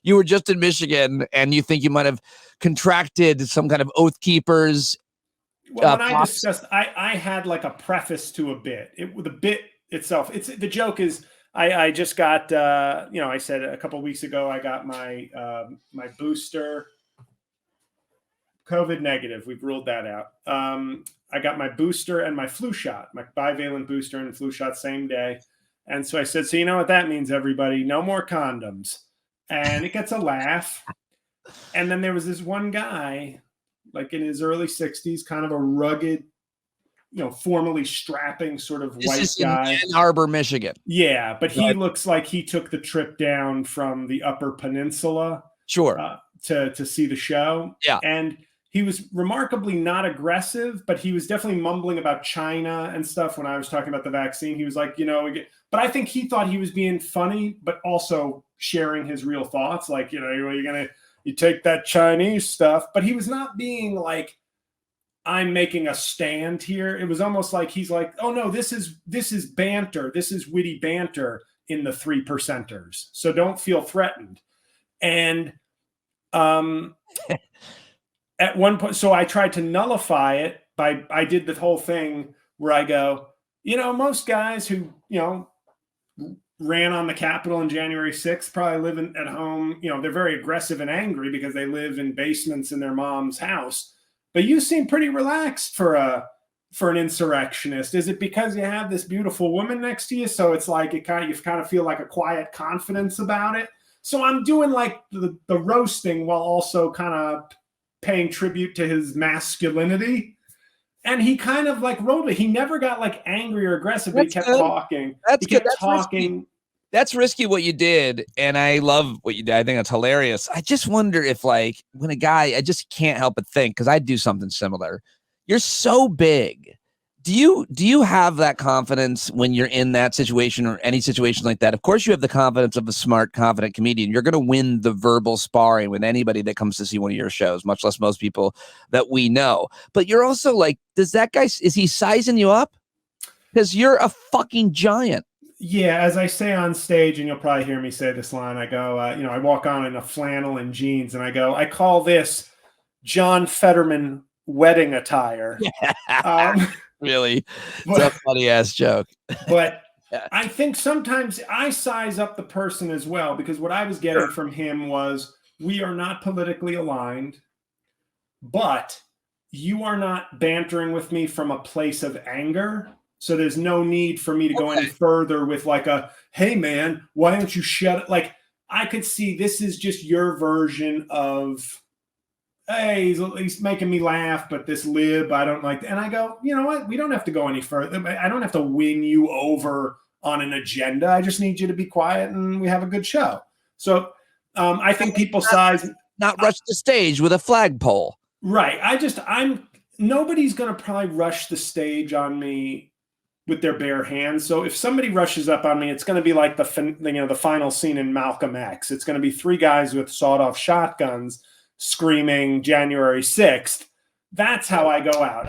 you were just in Michigan and you think you might have contracted some kind of Oath Keepers. Well, when I discussed, I had like a preface to a bit. The bit itself, the joke is I just got I said a couple of weeks ago I got my my booster. COVID negative. We've ruled that out. I got my booster and my flu shot, my bivalent booster and flu shot same day. And so I said, so you know what that means, everybody? No more condoms. And it gets a laugh. And then there was this one guy, like in his early 60s, kind of a rugged, formally strapping sort of white guy. In Ann Arbor, Michigan. Yeah, but he looks like he took the trip down from the Upper Peninsula. Sure. To see the show. Yeah. And he was remarkably not aggressive, but he was definitely mumbling about China and stuff when I was talking about the vaccine. He was like, but I think he thought he was being funny, but also sharing his real thoughts. Like, you take that Chinese stuff, but he was not being like, I'm making a stand here. It was almost like he's like, oh no, this is banter. This is witty banter in the 3%ers. So don't feel threatened. And, at one point, so I tried to nullify it I did the whole thing where I go, most guys who, ran on the Capitol on January 6th probably living at home, they're very aggressive and angry because they live in basements in their mom's house. But you seem pretty relaxed for an insurrectionist. Is it because you have this beautiful woman next to you? So it's like you kind of feel like a quiet confidence about it. So I'm doing like the roasting while also kind of paying tribute to his masculinity. And he kind of like wrote it. He never got like angry or aggressive, but he kept talking. That's good. That's talking. Risky. That's risky what you did. And I love what you did. I think that's hilarious. I just wonder if like when a guy, I just can't help but think, because I'd do something similar. You're so big. Do you have that confidence when you're in that situation or any situation like that? Of course, you have the confidence of a smart, confident comedian. You're going to win the verbal sparring with anybody that comes to see one of your shows, much less most people that we know. But you're also like, is he sizing you up? Because you're a fucking giant. Yeah, as I say on stage, and you'll probably hear me say this line, I go, I walk on in a flannel and jeans, and I go, I call this John Fetterman wedding attire. Really? It's a funny ass joke. But I think sometimes I size up the person as well, because what I was getting from him was, we are not politically aligned, but you are not bantering with me from a place of anger. So there's no need for me to go any further with like hey man, why don't you shut it? Like I could see this is just your version of, hey, he's making me laugh, but this lib, I don't like. And I go, you know what? We don't have to go any further. I don't have to win you over on an agenda. I just need you to be quiet and we have a good show. So I think people not rush the stage with a flagpole. Right. Nobody's going to probably rush the stage on me with their bare hands. So if somebody rushes up on me, it's going to be like the final scene in Malcolm X. It's going to be 3 guys with sawed-off shotguns screaming January 6th. That's how I go out.